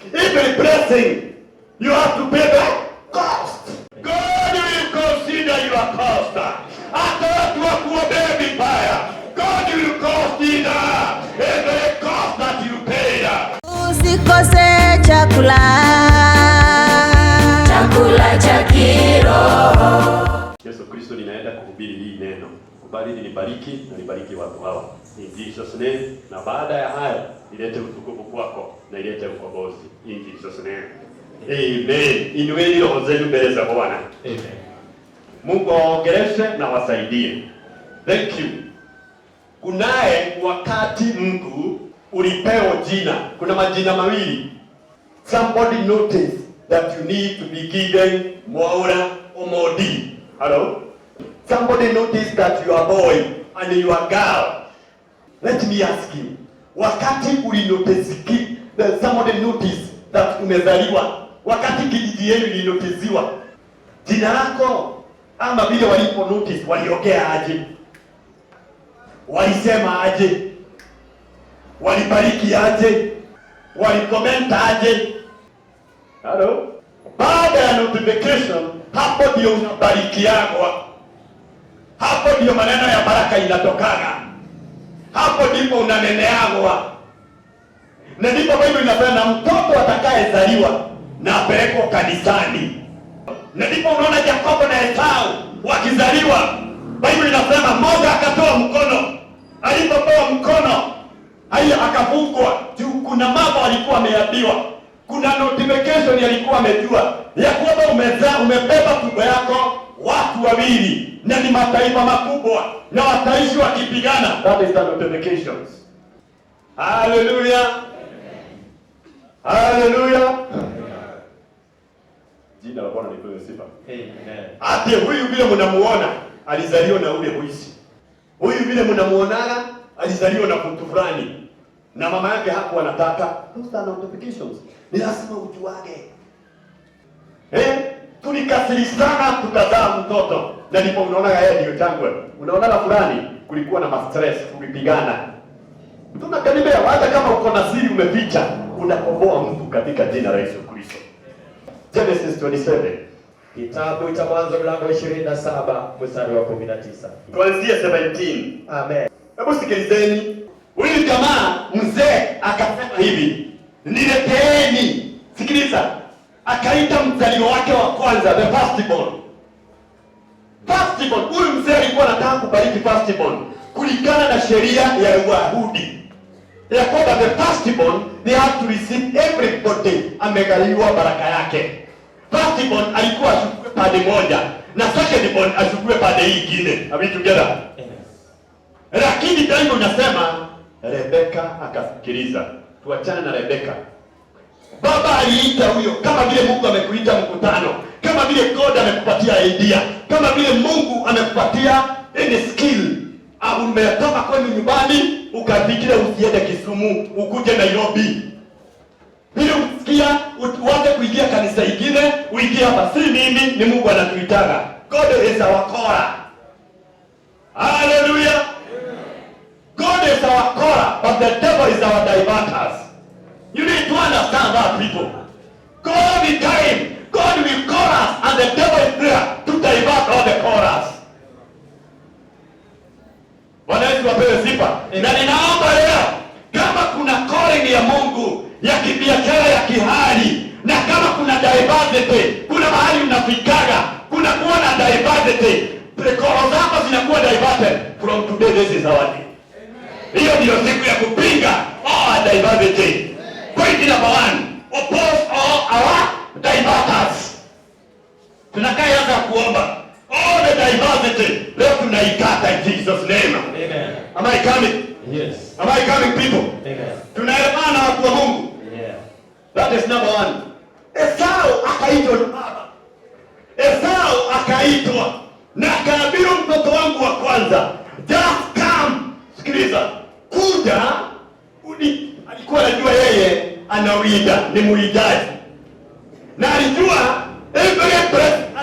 Every blessing, you have to pay the cost. God will consider your cost. Hata watu wakuombea vibaya, God will consider every cost that you pay. Usikose chakula cha kiroho. Yesu Kristo ninaenda kuhubiri hii neno. Kubali nibariki na nibariki watu hawa. In Jesus name. Na baada ya hayo, ilete utukufu kwako na ilete ukombozi. In Jesus name. Amen. Inueni roho zenu mbele za Bwana. Amen. Mungu awaongeleshe na wasaidie. Thank you. Kunaye wakati Mungu ulipewa jina. Kuna majina mawili. Somebody notice that you need to be given Mwaura Omodi. Hello? Somebody notice that you are boy and you are girl. Let me ask you. Wakati ulinotesiki, somebody notice that umezaliwa. Wakati kijiji yenu ilinotiziwa. Jina lako ama vile walipo notice waliongea aje? Walisema aje? Walibariki aje? Walikomenta aje? Hello? Baada ya notification, hapo ndio unabarikiagwa. Hapo ndio maneno ya baraka inatokaga. Hapo ndipo unaneneagwa. Na ndipo Biblia inasema mtoto atakayezaliwa na apelekwa kanisani. Na ndipo unaona Yakobo na Esau wakizaliwa. Biblia inasema mmoja akatoa mkono. Alipotoa mkono, haya akafungwa. Kuna mambo alikuwa ameambiwa. Kuna notification alikuwa amejua ya kwamba umebeba tumbo yako watu wawili na ni mataifa makubwa na wataishi wakipigana. That is the notifications. Hallelujah. Hallelujah. Jina la Bwana lipewe sifa. Amen. Ate huyu vile mnamuona alizaliwa na ule huisi. Huyu vile mnamuonaga alizaliwa na mtu fulani. Na mama yake hakuwa anataka. Those are notifications. Ni lazima ujuage. Tulikasirishana tukazaa mtoto. Na ndipo unaona yeye ndio tangwe. Unaona fulani kulikuwa na stress, kulipigana. Tunakaribia hata kama uko na siri umeficha, unakomboa mtu katika jina la Yesu Kristo. Genesis 27. Kitabu cha Mwanzo mlango 27 mstari wa 19. Kuanzia 17. Amen. Hebu sikilizeni. Huyu jamaa mzee akasema hivi, nileteeni. Sikiliza. Akaita mzaliwa wake wa kwanza, the firstborn. Firstborn, huyu mzee alikuwa anataka kubariki firstborn kulingana na sheria ya Wayahudi. Ya kwamba the firstborn, they have to receive everybody amegaliwa baraka yake. Firstborn alikuwa achukue pande moja na secondborn achukue pande hii nyingine. Are we together? Lakini Biblia inasema Rebeka akasikiliza. Tuachane na Rebeka. Baba aliita huyo kama vile Mungu amekuita mkutano, kama vile God amekupatia idea, kama vile Mungu amekupatia any skill. Umetoka kwenu nyumbani ukafikiria usiende Kisumu, ukuje Nairobi. Bila usikia uanze kuingia kanisa ingine, uingie hapa. Si mimi, ni Mungu anatuitaga. God is our caller. Hallelujah. God is our caller, but the devil is our diverters. You need to understand that, people. God will time, God will call us, and the devil is there to divert all the callers. Bwana Yesu apewe sifa. Na ninaomba leo, kama kuna calling ya Mungu, ya kibiashara, ya kihali, na kama kuna diversity, kuna mahali unafikaga, kuna kuwa na diversity, call zako zinakuwa diverted. From today, this is our day. Hiyo ndio siku ya kupinga all diversity. Point number 1, oppose all our diverters. Tunakaanza kuomba all the diversity. Leo tunaikata in Jesus name. Amen. Am I coming? Yes. Am I coming, people? Amen. Tunaelewana watu wa Mungu? Yeah. That is number 1. Esau akaitwa na baba. Esau akaitwa na akaambiwa, mtoto wangu wa kwanza, just come. Sikiliza. Kuja. Alikuwa anajua yeye anawida, ni muidaji. Na alijua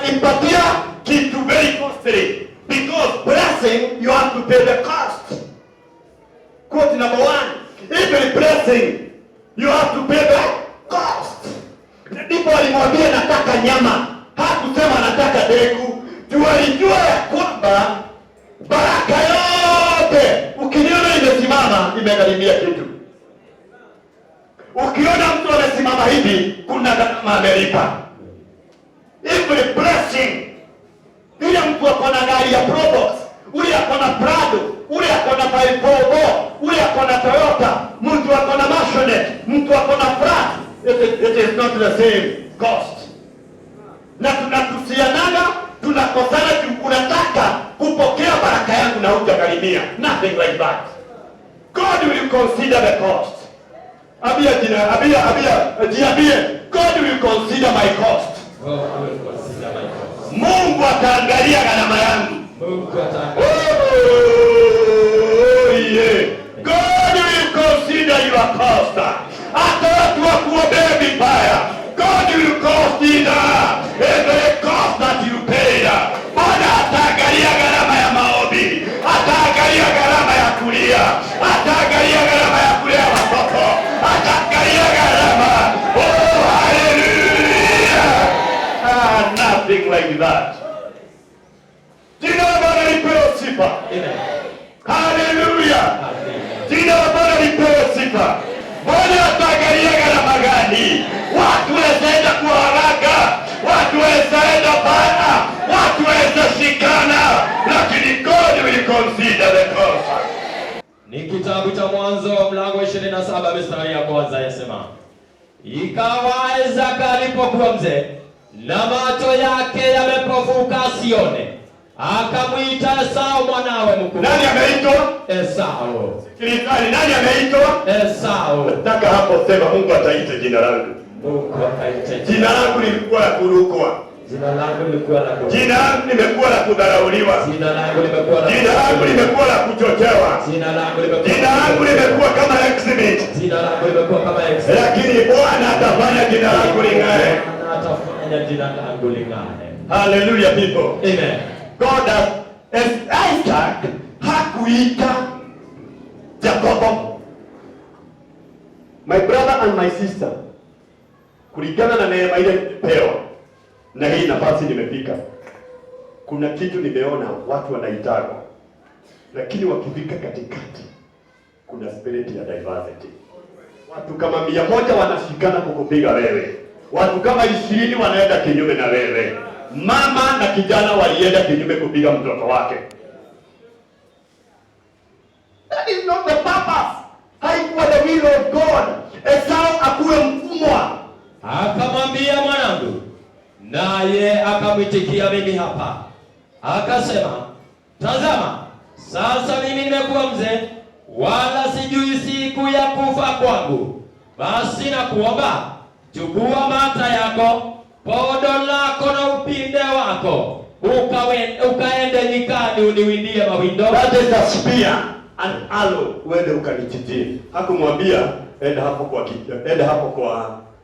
alimpatia kitu very costly, because blessing you have to pay the cost. Quote number 1, every blessing you have to pay the cost. alimwambia nataka nyama, hakusema nataka dengu. Alijua ya kwamba baraka yote ukiniona imesimama imegharimia kitu. Ukiona mtu amesimama hivi kuna gharama amelipa. Every blessing. Ile mtu akona gari ya Probox, ule akona Prado, ule akona 544, ule akona Toyota, mtu akona Masonet, mtu akona Frat, it is not the same cost. Na tunatusianaga, tunakosana unataka kupokea baraka yangu na hujagharimia. Nothing like that. God will consider the cost. Abia, God will consider my cost. Mungu ataangalia gharama yangu. God will consider your cost. Hata watu wakuombea vibaya, God will consider every cost that you paid. Bwana ataangalia gharama ya maombi, ataangalia gharama ya kulia, ataangalia gharama ya kulea watoto, ataangalia gharama. Oh, hallelujah. Nothing like that. Jina la Bwana lipewe sifa. Hallelujah. Jina la Bwana lipewe sifa. Bwana ataangalia gharama gani? Watu waenda kwa haraka, watu waenda bana, watu waenda shikana, lakini God will consider the cost. Ni kitabu cha Mwanzo mlango 27 mstari ya kwanza yasema, ikawa Isaka alipokuwa mzee na macho yake yamepofuka asione, akamwita Esau mwanawe mkuu. Nani ameitwa? Esau. Sikilizani, nani ameitwa? Esau. Nataka hapo sema Mungu ataita jina langu. Mungu ataita jina langu lilikuwa la kurukwa. Jina langu lilikuwa la kurukwa. Jina langu limekuwa la kudharauliwa. Jina langu limekuwa la Jina langu limekuwa la kuchochewa. Jina langu limekuwa Jina langu limekuwa kama exhibit. Jina langu limekuwa kama exhibit. Lakini Bwana atafanya jina langu ling'are. Atafanya jina langu ling'are. Hallelujah people. Amen. God has, as Isaac hakuita Jacob. My brother and my sister, kulingana na neema ile nimepewa na hii nafasi nimefika, kuna kitu nimeona watu wanaitaka, lakini wakifika katikati kuna spirit ya diversity. Watu kama 100 wanashikana kukupiga wewe, watu kama 20 wanaenda kinyume na wewe. Mama na kijana walienda kinyume kupiga mtoto wake. That is not the purpose. Haikuwa the will of God. Esau akuwe mtumwa. Akamwambia mwanangu, naye akamwitikia mimi hapa. Akasema, tazama, sasa mimi nimekuwa mzee, wala sijui siku ya kufa kwangu. Basi nakuomba, chukua mata yako, podo lako na upinde wako, ukaende nyikani uniwindie mawindo. That is a spear and arrow, uende ukanichijie. Hakumwambia enda hapo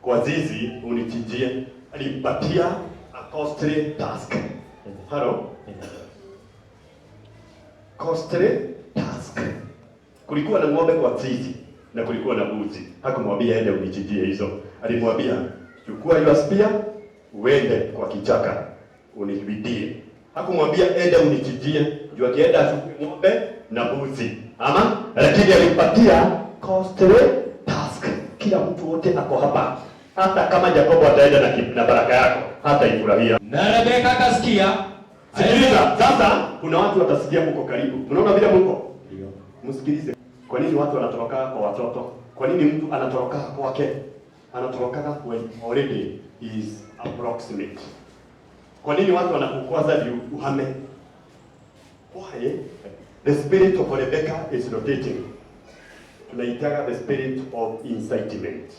kwa zizi unichijie. Alimpatia a costly task. Hello? Costly task. Kulikuwa na ng'ombe kwa zizi na kulikuwa na mbuzi. Hakumwambia ende unichijie hizo. Alimwambia chukua your spear, uende kwa kichaka uniwindie. Hakumwambia enda unichijie, juu akienda achukue ng'ombe na mbuzi. Ama lakini alimpatia costly task. Kila mtu wote ako hapa. Hata kama Jacob ataenda na baraka yako, hata ifurahia. Na Rebeka akasikia. Sikiliza, sasa kuna watu watasikia mko karibu. Mnaona vile mko? Ndio. Msikilize. Kwa nini watu wanatoroka kwa watoto? Kwa nini mtu anatoroka kwake? Anatoroka when already is approximate. Kwa nini watu wanakukwaza juu uhame? Why? The spirit of Rebecca is rotating. Tunaitaga the spirit of incitement.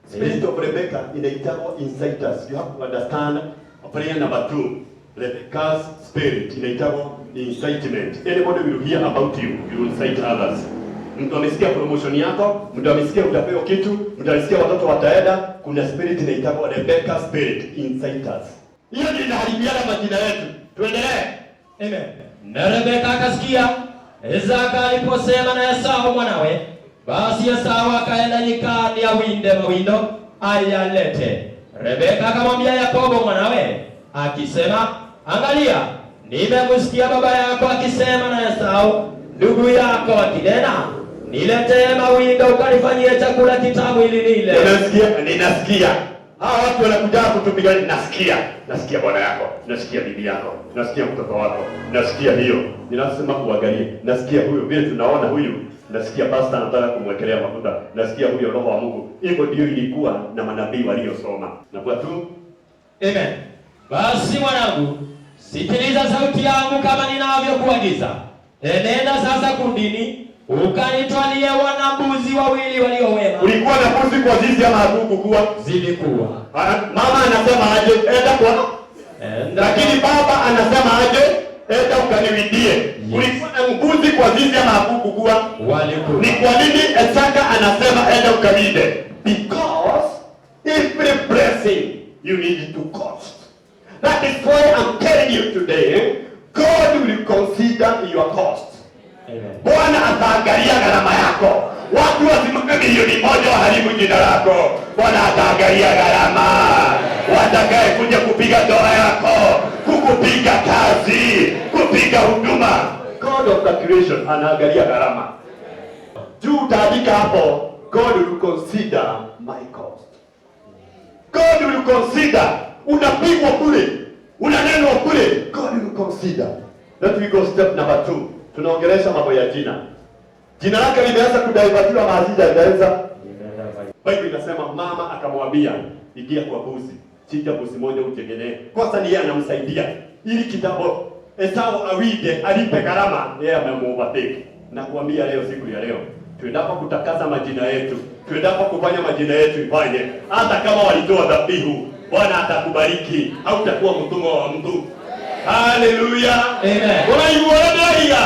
Spirit of Rebecca inaitaga inciters. You have to understand prayer number 2. Rebecca's spirit inaitaga incitement. Anybody will hear about you, you will incite others. Mtu amesikia promotion yako, mtu amesikia utapewa kitu, mtu amesikia watoto wataenda, kuna spirit inaitaga Rebecca spirit, inciters. Hiyo ndio inaharibiana majina yetu. Tuendelee. Amen. Na Rebeka akasikia Isaka aliposema na Esau mwanawe, basi Esau akaenda nyikani awinde mawindo ayalete. Rebeka akamwambia Yakobo mwanawe akisema, angalia, nimemsikia baba yako akisema na Esau ndugu yako akinena, niletee mawindo ukanifanyie chakula kitamu ili nile. Ninasikia. Hawa watu wanakuja kutupigania. Nasikia bwana yako, nasikia bibi yako, nasikia mtoto wako, nasikia hiyo. Ninasema uangalie. Nasikia huyo vile tunaona huyu. Nasikia pastor anataka kumwekelea mafuta. Nasikia huyo roho wa Mungu. Hivyo ndio ilikuwa na manabii waliosoma. Na kwa tu. Amen. Basi mwanangu, sikiliza sauti yangu kama ninavyokuagiza. Enenda sasa kundini, ukanitwalie wanambuzi wawili waliowema. Ulikuwa na mbuzi kwa zizi ama hakukuwa? Zilikuwa. Mama anasema aje, enda kwa. Lakini baba anasema aje, enda ukaniwindie. Yes. Ulikuwa na mbuzi kwa zizi ama hakukuwa? Walikuwa. Ni kwa nini Isaka anasema enda ukawinde? Because every blessing you need to cost. That is why I'm telling you today, God will consider your cost. Amen. Bwana ataangalia gharama yako. Watu wasimame milioni moja waharibu jina lako. Bwana ataangalia gharama. Watakaye kuja kupiga ndoa yako, kukupiga kazi, kupiga huduma. God of calculation anaangalia gharama. Juu utaandika hapo, God will consider my cost. God will consider. Unapigwa kule, unanenwa kule, God will consider. Let me go step number 2. Tunaongelesha mambo ya jina. Jina lake limeanza kudaivatiwa maazija inaweza. Biblia inasema mama akamwambia, ingia kwa mbuzi, chinja mbuzi moja utegemee. Kwanza ni yeye anamsaidia. Ili kitambo Esau awide alipe gharama, yeye amemuovertake. Na kuambia leo, siku ya leo, tuendapo kutakasa majina yetu, tuendapo kufanya majina yetu ifanye, hata kama walitoa dhabihu, Bwana atakubariki, hautakuwa mtumwa wa mtu. Hallelujah. Amen. Unaiuonaia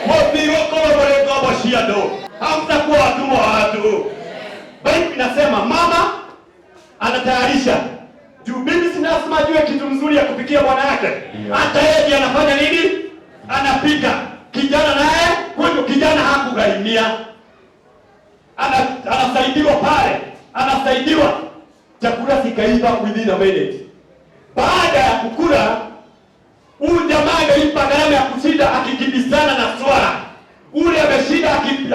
mopiro kwa wale kwa shiado. Hautakuwa watumwa wa watu. Biblia inasema mama anatayarisha. Juu bibi sinasema ajue kitu mzuri ya kupikia bwana yake. Hata yeye anafanya nini? Anapika. Kijana naye, huyo kijana hakugharimia. Anasaidiwa pale. Anasaidiwa. Chakula sikaiva within a minute. Baada ya kukula, huyu jamaa angeipa gharama ya kushinda akikimbizana na swara. Ule ameshinda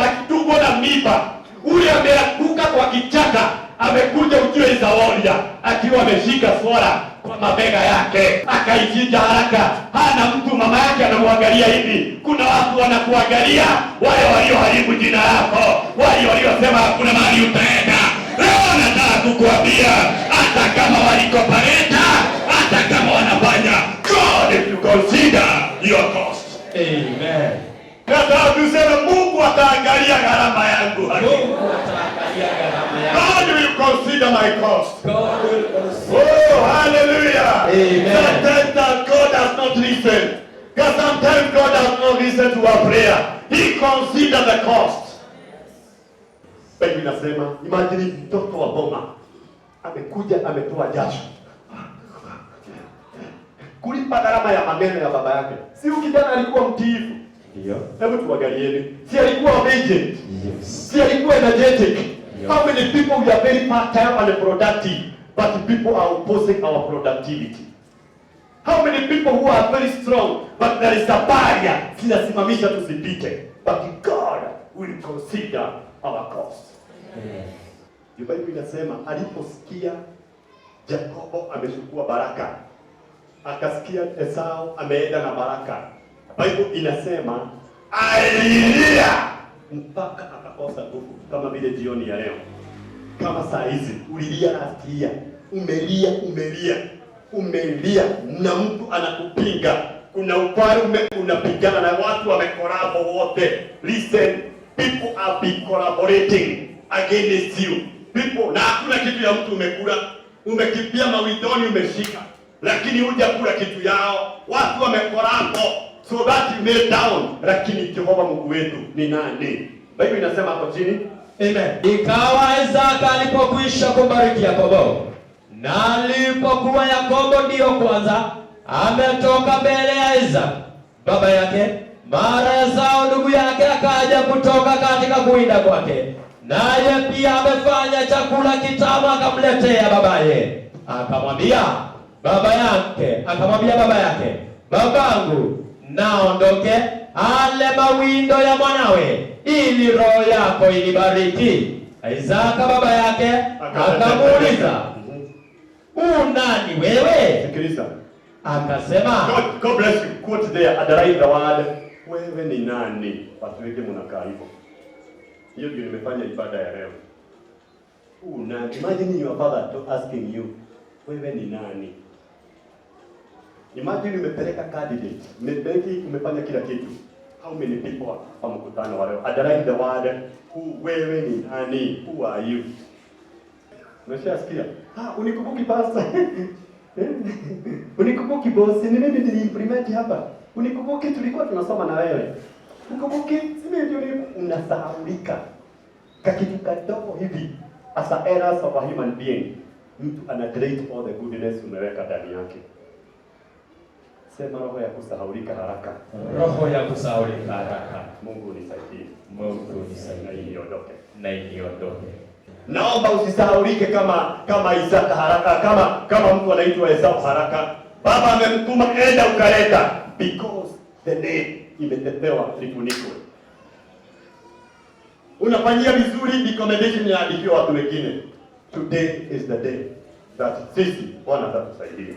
akitungwa na miba. Ule ameanguka kwa kichaka, amekuja ujue Izawalia akiwa ameshika swara kwa mabega yake, akaichinja haraka. Hana mtu, mama yake anamwangalia hivi. Kuna watu wanakuangalia, wale walioharibu jina lako, wale waliosema hakuna mahali utaenda. Leo nataka kukuambia, hata kama walikopaleta, hata kama wanafanya, God will consider your cost. Amen. Nataka tuseme Mungu ataangalia gharama yangu. Mungu ataangalia gharama yangu. God will consider my cost. God will consider. Oh, hallelujah. Amen. Sometimes that God does not listen. Because sometimes God does not listen to our prayer. He considers the cost. Biblia inasema, imagine mtoto wa boma amekuja ametoa jasho kulipa gharama ya maneno ya baba yake. Si ukijana alikuwa mtiifu? Ndio. Hebu tuangalieni. Si alikuwa obedient? Yes. Si alikuwa energetic? Yeah. How many people we are very part-time and productive, but people are opposing our productivity? How many people who are very strong, but there is a barrier, sinasimamisha tusipite? But God will consider our cost. Biblia inasema aliposikia Yakobo amechukua baraka, akasikia Esau ameenda na baraka, Biblia inasema alilia mpaka akakosa nguvu. Kama vile jioni ya leo, kama saa hizi ulilia nasikia, umelia na mtu anakupinga, kuna ufalme unapigana na watu wamekorabo wote. Listen, people are be collaborating against you. People, na hakuna kitu ya mtu umekula, umekimbia mawindoni umeshika, lakini hujakula kitu yao. Watu wamekorabo so that you may down, lakini Jehova Mungu wetu ni nani? Biblia inasema hapo chini. Amen. Ikawa Isaka alipokwisha kubariki Yakobo, na alipokuwa Yakobo ndiyo kwanza ametoka mbele ya Isaka baba yake, mara Esau ndugu yake akaja kutoka katika kuwinda kwake, naye pia amefanya chakula kitamu akamletea babaye. akamwambia baba yake, babangu, naondoke ale mawindo ya mwanawe ili roho yako inibariki. Isaka baba yake akamuuliza, nani wewe? Sikiliza. Akasema, God bless you. Quote there, underline the word, wewe ni nani? Watu wengi mnakaa hivyo. Hiyo ndio nimefanya ibada ya leo. Nani? Imagine your father asking you, wewe ni nani? Imagine umepeleka candidate, umefanya kila kitu. How many people are mkutano wa leo? Underline the word, wewe ni nani? Who are you? Umeshasikia? Unikumbuki pastor. Unikumbuki boss, ni mimi niliimplement hapa. Unikumbuki tulikuwa tunasoma na wewe. Unikumbuki, sime ndio unasahaulika. Kakitu kadogo hivi as a errors of a human being. Mtu anadelete all the goodness umeweka ndani yake. Sema roho ya kusahaulika haraka. Roho ya kusahaulika haraka. Mungu nisaidie. Mungu nisaidie. Na iniondoke. Naomba usisahaulike kama Isaka haraka, kama mtu anaitwa Esau haraka. Baba amemtuma enda ukaleta, because the name imetepewa lifunikwe. Unafanyia vizuri, recommendation inaandikiwa watu wengine. Today is the day that sisi Bwana atatusaidia.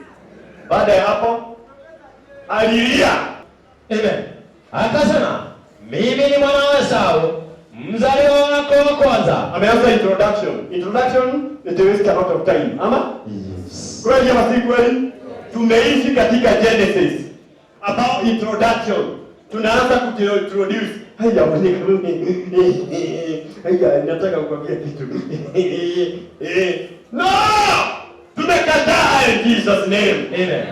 Baada ya hapo alilia. Amen. Akasema, mimi ni mwana wa Esau, mzaliwa wako wa kwanza. Ameanza introduction, it waste a lot of time. Ama? Yes. Kweli ama si kweli? Tumeishi katika Genesis about introduction. Tunaanza kuintroduce. Haya nataka kukwambia kitu. No! Tumekataa in Jesus name. Amen.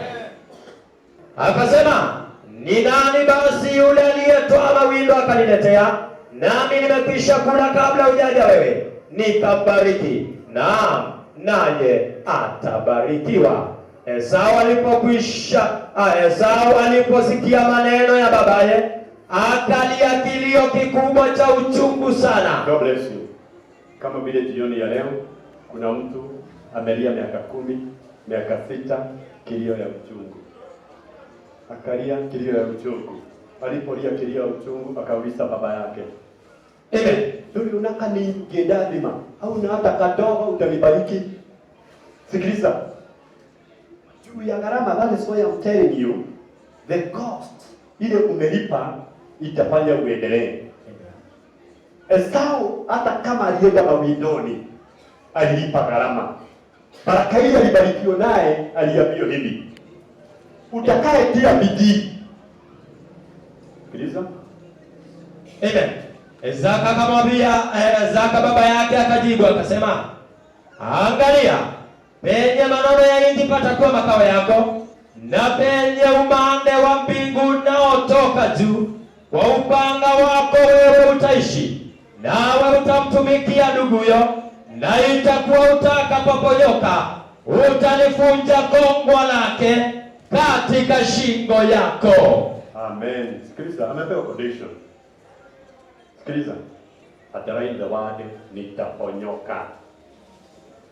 Akasema, ni nani basi yule aliyetoa mawindo akaniletea? Nami nimekwisha kula kabla hujaja wewe, nikabariki, naam, naye atabarikiwa. Esau aliposikia maneno ya babaye, akalia kilio kikubwa cha uchungu sana. God bless you. Kama vile jioni ya leo, kuna mtu amelia miaka 10, miaka 6, kilio ya uchungu. Akalia kilio ya uchungu. Alipolia kilio ya uchungu, akauliza baba yake, "Ndio unaka ningedadima au na hata kadogo utanibariki?" Sikiliza. Juu ya gharama, that is why I'm telling you, the cost ile umelipa itafanya uendelee. Esau hata kama alienda mawindoni, alilipa gharama. Baraka ile alibarikiwa naye, aliambiwa hivi, utakaye tia bidii. Sikiliza. Amen. Isaka akamwambia, Isaka baba yake akajibu akasema, angalia, penye manono ya nchi patakuwa makao yako, na penye umande wa mbingu unaotoka juu, kwa upanga wako wewe utaishi, nawe utamtumikia nduguyo, na itakuwa utakapoponyoka, utalifunja kongwa lake katika shingo yako. Amen. Sikiliza, amepewa condition. Sikiliza. Underline the word nitaponyoka.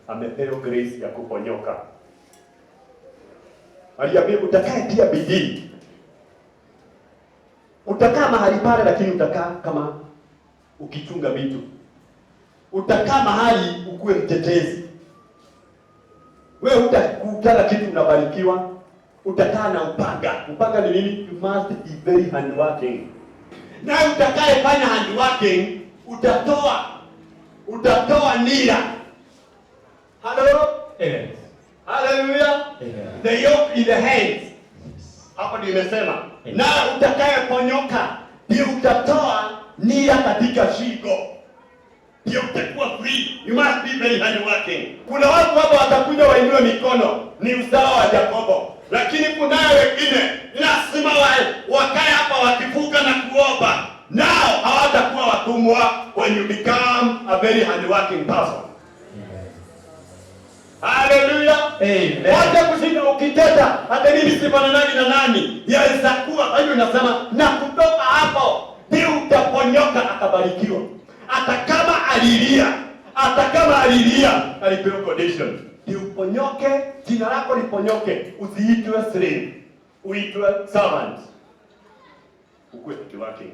Amepewa grace ya kuponyoka. Aliambia utakaye tia bidii. Utakaa mahali pale lakini utakaa kama ukichunga vitu. Utakaa mahali ukuwe mtetezi. Wewe utakutana kitu unabarikiwa. Utakaa na upanga. Upanga ni nini? You must be very hardworking. Na utakaye fanya hardworking, utatoa nira. Hello? Amen. Hallelujah. Amen. The yoke in the hands. Hapo ndio imesema. Na utakaye ponyoka, ndio utatoa nira katika shingo. Ndio utakuwa free. You must be very hardworking. Kuna watu hapa watakuja wainue mikono, ni uzao wa Yakobo. Lakini kuna wengine lazima wakae hapa wakifuka na kuomba. Nao hawatakuwa watumwa when you become a very hardworking person. Hallelujah. Amen. Wacha kushinda ukiteta hata mimi sifananani na nani. Yaweza kuwa hiyo nasema na kutoka hapo ndio utaponyoka akabarikiwa. Hata kama alilia alipewa condition. Ndio uponyoke, jina lako liponyoke, usiitwe slave, uitwe servant. Ukue working.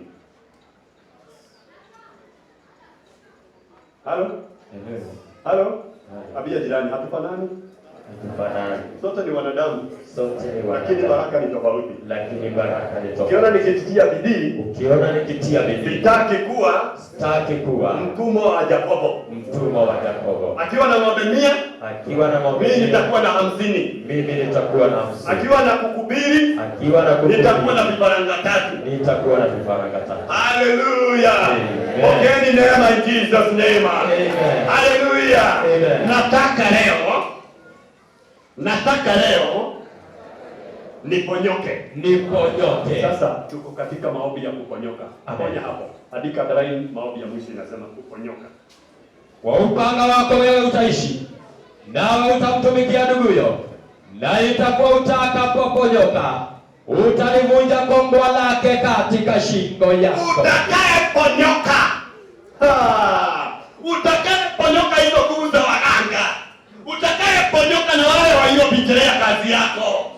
Halo? Abia jirani, hatufanani? Hatufanani. Sote ni wanadamu. Sote ni wanadamu. Lakini baraka ni tofauti. Lakini baraka ni tofauti. Ukiona nikitia bidii, sitaki kuwa mtumwa wa Yakobo. Mtumwa wa Yakobo. Akiwa na ng'ombe 100, mimi nitakuwa na 50. Mimi nitakuwa na 50. Akiwa na kukuhubiri, nitakuwa na vifaranga 3. Nitakuwa na vifaranga 3. Hallelujah. Pokeeni neema in Jesus name. Amen. Hallelujah. Amen. Nataka leo niponyoke. Sasa tuko katika maombi ya kuponyoka. Ponya hapo. Andika darani maombi ya mwisho inasema kuponyoka. Kwa upanga wako wewe utaishi, nawe utamtumikia nduguyo, na itakuwa utakapoponyoka utalivunja kongwa lake katika shingo yako. Utakayeponyoka hizo nguvu za waganga, utakayeponyoka na wale waliopitia kazi yako,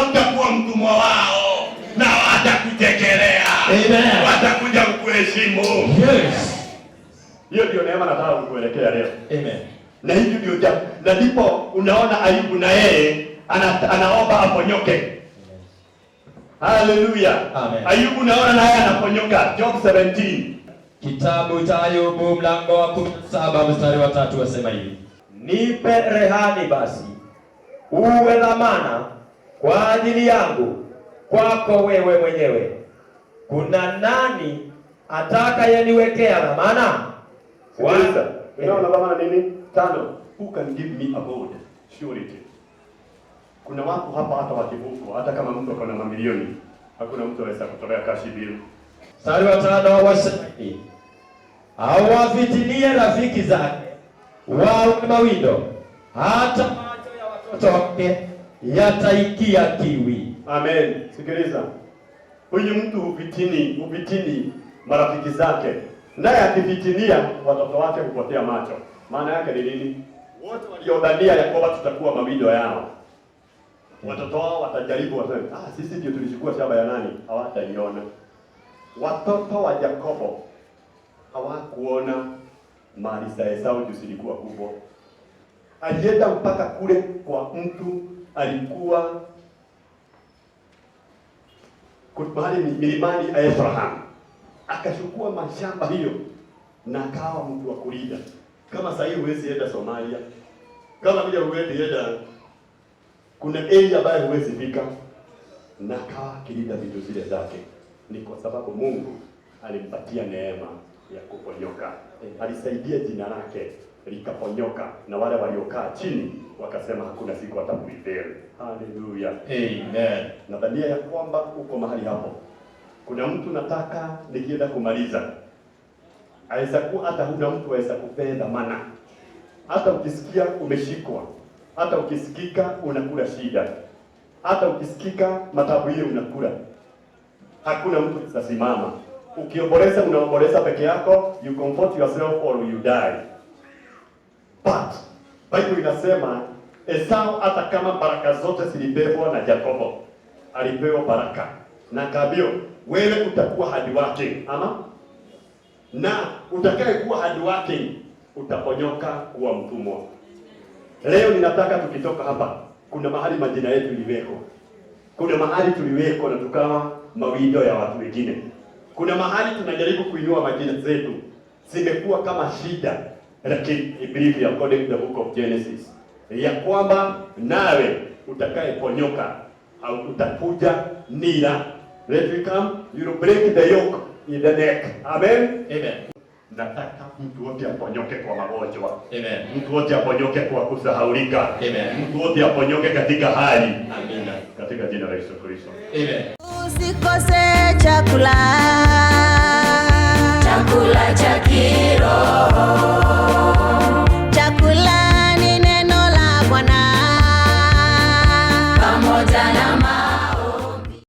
utakuwa mtumwa wao na watakutekelea. Amen. Watakuja kukuheshimu. Yes. Hiyo ndio neema nataka kukuelekea leo. Amen. Na hivi ndio na ndipo unaona Ayubu na yeye anaomba aponyoke. Hallelujah. Amen. Ayubu naona naye anaponyoka. Job 17. Kitabu cha Ayubu mlango wa 17 mstari wa 3 wasema hivi: nipe rehani basi, uwe dhamana kwa ajili yangu kwako wewe mwenyewe. Kuna nani atakayeniwekea dhamana? Unaona dhamana nini? 5. Who can give me a bond? Surety. Kuna watu hapa hata wakivuko, hata kama mtu akona mamilioni, hakuna mtu anaweza kutolea cash bill. Mstari wa 5 wasema hivi: awafitinie rafiki zake wawe mawindo, hata macho ya watoto wake yataikia kiwi. Amen. Sikiliza. Huyu mtu hupitini marafiki zake. Naye akifitinia watoto wake hupotea macho. Maana yake ni nini? Wote waliodhania ya kwamba tutakuwa mawindo yao, watoto wao watajaribu waseme, sisi ndio tulichukua shamba ya nani? Hawataiona. Watoto wa Yakobo hawakuona mali za Esau zilikuwa kubwa. Alienda mpaka kule kwa mtu alikuwa mahali milimani Abraham, akachukua mashamba hiyo na akawa mtu wa kulinda. Kama sasa hivi huwezi enda Somalia, kama vile huwezi enda, kuna area ambayo huwezi fika, na akawa akilinda vitu zile zake. Ni kwa sababu Mungu alimpatia neema ya kuponyoka. Alisaidia jina lake likaponyoka, na wale waliokaa chini wakasema hakuna siku atakuibeli. Hallelujah. Amen. Nadhania ya kwamba uko mahali hapo. Kuna mtu nataka nikienda kumaliza, aweza kuwa hata huna mtu aweza kupea dhamana. Hata ukisikia umeshikwa, hata ukisikika unakula shida, hata ukisikika matabu hiyo unakula, hakuna mtu atasimama. Ukiomboleza unaomboleza peke yako, you comfort yourself or you die. But Bible inasema Esau hata kama baraka zote zilibebwa na Yakobo, alipewa baraka na kaambio, wewe utakuwa hadi wake, ama na utakaye kuwa hadi wake utaponyoka kuwa mtumwa. Leo ninataka tukitoka hapa, kuna mahali majina yetu iliweko, kuna mahali tuliweko na tukawa mawindo ya watu wengine, kuna mahali tunajaribu kuinua majina zetu, zimekuwa kama shida. Lakini I believe according to the book of Genesis ya kwamba nawe utakayeponyoka au utakuja nira, let me come, you will break the yoke in the neck. Amen. Amen. Nataka mtu wote aponyoke kwa magonjwa. Amen. Mtu wote aponyoke kwa kusahaulika. Amen. Mtu wote aponyoke katika hali. Amina. Katika jina la Yesu Kristo. Amen. Usikose chakula.